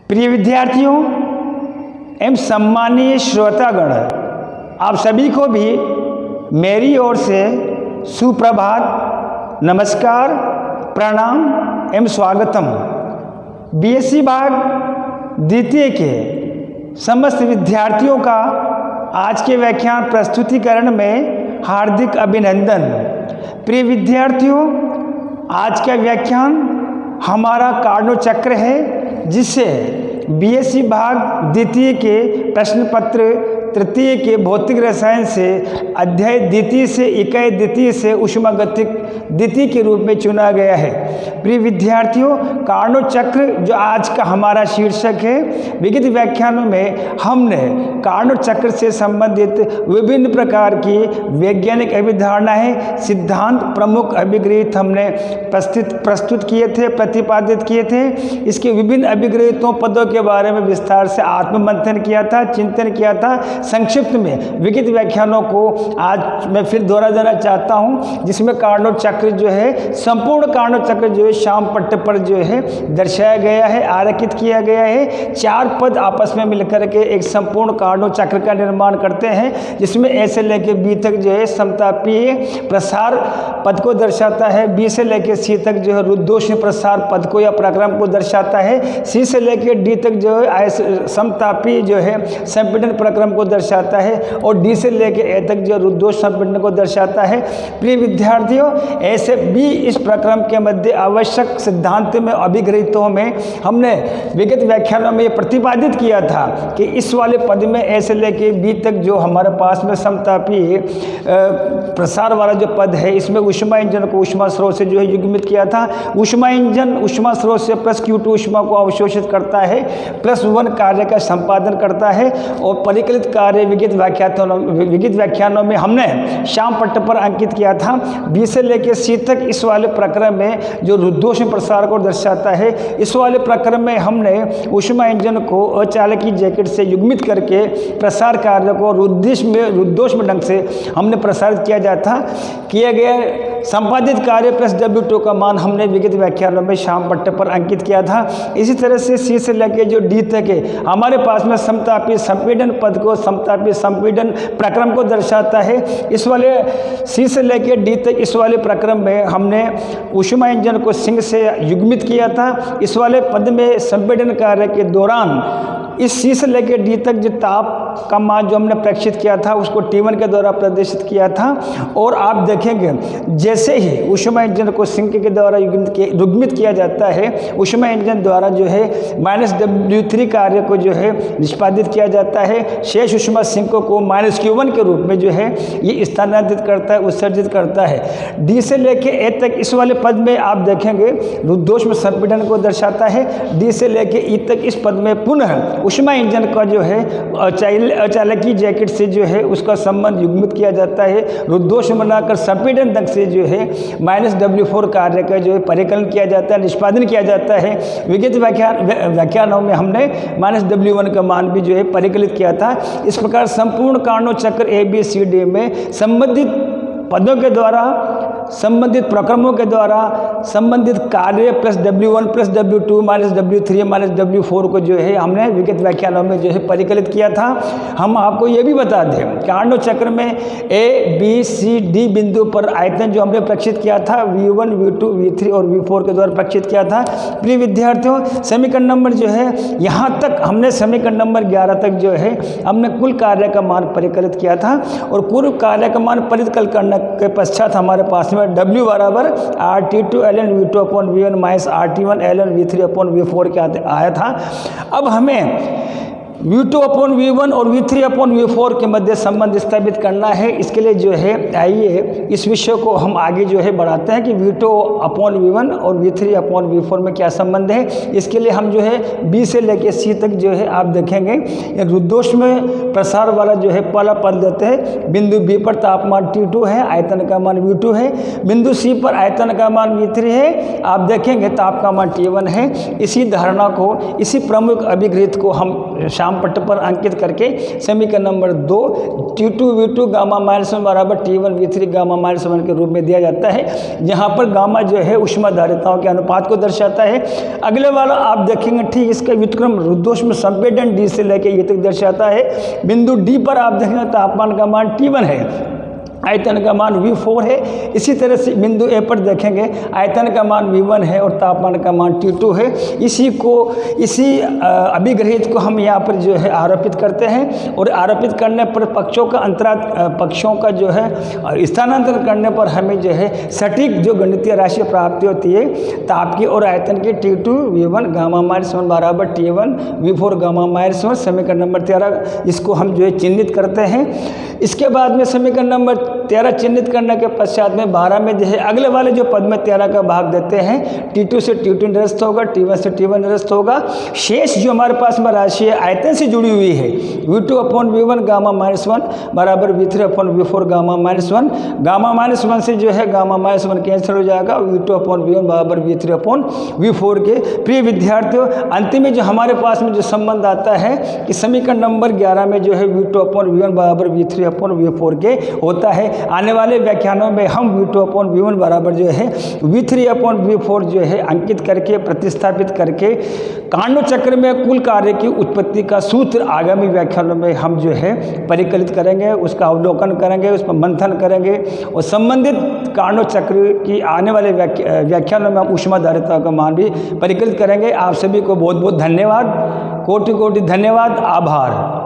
प्रिय विद्यार्थियों एवं सम्मानीय श्रोतागण, आप सभी को भी मेरी ओर से सुप्रभात, नमस्कार, प्रणाम एवं स्वागतम। बीएससी भाग द्वितीय के समस्त विद्यार्थियों का आज के व्याख्यान प्रस्तुतिकरण में हार्दिक अभिनंदन। प्रिय विद्यार्थियों, आज का व्याख्यान हमारा कार्नो चक्र है, जिससे बीएससी भाग द्वितीय के प्रश्न पत्र तृतीय के भौतिक रसायन से अध्याय द्वितीय से इकाई द्वितीय से ऊष्मागतिक द्वितीय के रूप में चुना गया है। प्रिय विद्यार्थियों, कार्नो चक्र जो आज का हमारा शीर्षक है, विगत व्याख्यानों में हमने कार्नो चक्र से संबंधित विभिन्न प्रकार की वैज्ञानिक अभिधारणाएं, सिद्धांत, प्रमुख अभिगृहित हमने प्रस्तुत किए थे, प्रतिपादित किए थे। इसके विभिन्न अभिगृहितों पदों के बारे में विस्तार से आत्ममंथन किया था, चिंतन किया था। संक्षिप्त में विगत व्याख्यानों को आज मैं फिर दोहरा देना चाहता हूं, जिसमें कार्नो चक्र जो है, संपूर्ण कार्नो चक्र जो है श्याम पट्ट पर जो है दर्शाया गया है, आरेखित किया गया है। 4 पद आपस में मिलकर के एक संपूर्ण कार्नो चक्र का निर्माण करते हैं, जिसमें ए से लेकर बी तक जो है समतापीय प्रसार पद को दर्शाता है, बी से लेकर सी तक जो है रुद्धोष्ण प्रसार पद को या प्रक्रम को दर्शाता है, सी से लेकर डी तक जो है समतापीय जो है संपीड़न प्रक्रम को दर्शाता है, और डी से लेकर ए तक जो रुद्धोष्ण संपीड़न को दर्शाता है। प्रिय विद्यार्थियों, ए से बी इस प्रक्रम के मध्य आवश्यक सिद्धांत में अभिगृहितों में हमने विगत व्याख्यानों में ये प्रतिपादित किया था कि इस वाले पद में ए से लेकर बी तक जो हमारे पास में समतापीय प्रसार वाला जो पद है, इसमें ऊष्मा इंजन को ऊष्मा स्रोत से जो है युग्मित किया था। ऊष्मा इंजन ऊष्मा स्रोत से प्लस Q2 ऊष्मा को अवशोषित करता है, +1 कार्य का संपादन करता है, और परिकलित कार्य विगत व्याख्यानों में हमने श्याम पट्ट पर अंकित किया था। बी से लेकर सी तक इस वाले प्रक्रम में जो रुद्धोष्ण प्रसार को दर्शाता है, इस वाले प्रक्रम में हमने ऊष्मा इंजन को अचालकी जैकेट से युग्मित करके प्रसार कार्य को रुद्धोष्ण ढंग से हमने प्रसारित किया गया। संपादित कार्य +W2 का मान हमने विगत व्याख्यानों में श्याम पट्ट पर अंकित किया था। इसी तरह से सी से लेकर जो डी तक है, हमारे पास में समतापीय संपीड़न पद को समतापीय संपीड़न प्रक्रम को दर्शाता है। इस वाले सी से लेकर डी तक इस वाले प्रक्रम में हमने ऊष्मा इंजन को सिंह से युग्मित किया था। इस वाले पद में संपीड़न कार्य के दौरान इस सी से लेकर डी तक जो ताप का मान जो हमने प्रेक्षित किया था, उसको T1 के द्वारा प्रदर्शित किया था। और आप देखेंगे जैसे ही ऊष्मा इंजन को सिंक के द्वारा युग्मित किया जाता है, ऊष्मा इंजन द्वारा जो है -W3 कार्य को जो है निष्पादित किया जाता है। शेष ऊष्मा सिंक को -Q1 के रूप में जो है ये स्थानांतरित करता है, उत्सर्जित करता है। डी से लेकर ए तक इस वाले पद में आप देखेंगे रुद्धोष्ण संपीड़न को दर्शाता है। डी से लेकर ई तक इस पद में पुनः ऊष्मा इंजन का जो है अचालकी जैकेट से जो है उसका संबंध युग्मित किया जाता है। रुद्धोष्ण बनाकर संपीड़न ढंग से जो है -W4 कार्य का जो है परिकलन किया जाता है, निष्पादन किया जाता है। विगत व्याख्यानों में हमने -W1 का मान भी जो है परिकलित किया था। इस प्रकार संपूर्ण कार्नो चक्र ABCD में संबंधित पदों के द्वारा, संबंधित प्रक्रमों के द्वारा, संबंधित कार्य +W1 +W2 -W3 -W4 को जो है हमने विगत व्याख्यानों में जो है परिकलित किया था। हम आपको ये भी बता दें, कार्नो चक्र में A, B, C, D बिंदु पर आयतन जो हमने प्रक्षित किया था V1, V2, V3 और V4 के द्वारा प्रक्षित किया था। प्रिय विद्यार्थियों, समीकरण नंबर जो है यहाँ तक हमने समीकरण नंबर 11 तक जो है हमने कुल कार्य का मान परिकलित किया था, और कुल कार्य का मान परिकल करने के पश्चात हमारे पास में W बराबर RT2 ln V2 upon V1 minus RT1 ln V3 upon V4 के आया था। अब हमें V2 अपॉन V1 और V3 अपॉन V4 के मध्य संबंध स्थापित करना है। इसके लिए जो है आइए इस विषय को हम आगे जो है बढ़ाते हैं कि V2 अपॉन V1 और V3 अपॉन V4 में क्या संबंध है। इसके लिए हम जो है B से लेकर C तक जो है आप देखेंगे रुद्धोष्ण में प्रसार वाला जो है पहला पद देते हैं। बिंदु B पर तापमान T2 है, आयतन का मान V2 है। बिंदु C पर आयतन का मान V3 है, आप देखेंगे ताप का मान T1 है। इसी धारणा को, इसी प्रमुख अभिगृहित को हम श्याम पट्ट पर अंकित करके समीकरण number 2 T2 V2 gamma minus 1 बराबर T1 V3 गामा माइनस 1 के रूप में दिया जाता है, जहाँ पर गामा जो है ऊष्माधारिताओं के अनुपात को दर्शाता है। अगले वाला आप देखेंगे ठीक इसका व्युत्क्रम रुद्धोष्म संपीड़न D से लेके ये तक दर्शाता है। बिंदु D पर आप देखेंगे तापमान का मान T1 है, आयतन का मान V4 है। इसी तरह से बिंदु ए पर देखेंगे आयतन का मान V1 है और तापमान का मान T2 है। इसी अभिग्रहित को हम यहाँ पर जो है आरोपित करते हैं और आरोपित करने पर पक्षों का जो है स्थानांतरण करने पर हमें जो है सटीक जो गणितीय राशि प्राप्ति होती है ताप की और आयतन की T2 V1 गामा माइनस 1 बराबर T1 V4 गामा माइनस 1 समीकरण नंबर 13 इसको हम जो है चिन्हित करते हैं। इसके बाद में समीकरण नंबर 13 चिन्हित करने के पश्चात में 12 में जो है अगले वाले जो पद में 13 का भाग देते हैं, T2 से T2 निरस्त होगा, T1 से T1 निरस्त होगा। शेष जो हमारे पास में राशि है आयतन से जुड़ी हुई है, V2/V1 गामा माइनस 1 बराबर V3/V4 gamma minus 1। Gamma minus 1 से जो है गामा माइनस 1 कैंसिल हो जाएगा, V2/V1 बराबर V3/V4 के। प्रिय विद्यार्थियों, अंतिम में जो हमारे पास में जो संबंध आता है कि समीकरण नंबर 11 में जो है V2/V1 बराबर V3/V4 के होता है। आने वाले व्याख्यानों में हम V2/V1 बराबर जो है V3/V4 जो है अंकित करके प्रतिस्थापित करके कार्नोट चक्र में कुल कार्य की उत्पत्ति का सूत्र आगामी व्याख्यानों में हम जो है परिकलित करेंगे, उसका अवलोकन करेंगे, उस पर मंथन करेंगे और संबंधित कार्नोट चक्र की आने वाले व्याख्यानों में हम ऊष्माधारिता का मान भी परिकलित करेंगे। आप सभी को बहुत बहुत धन्यवाद, कोटि कोटि धन्यवाद, आभार।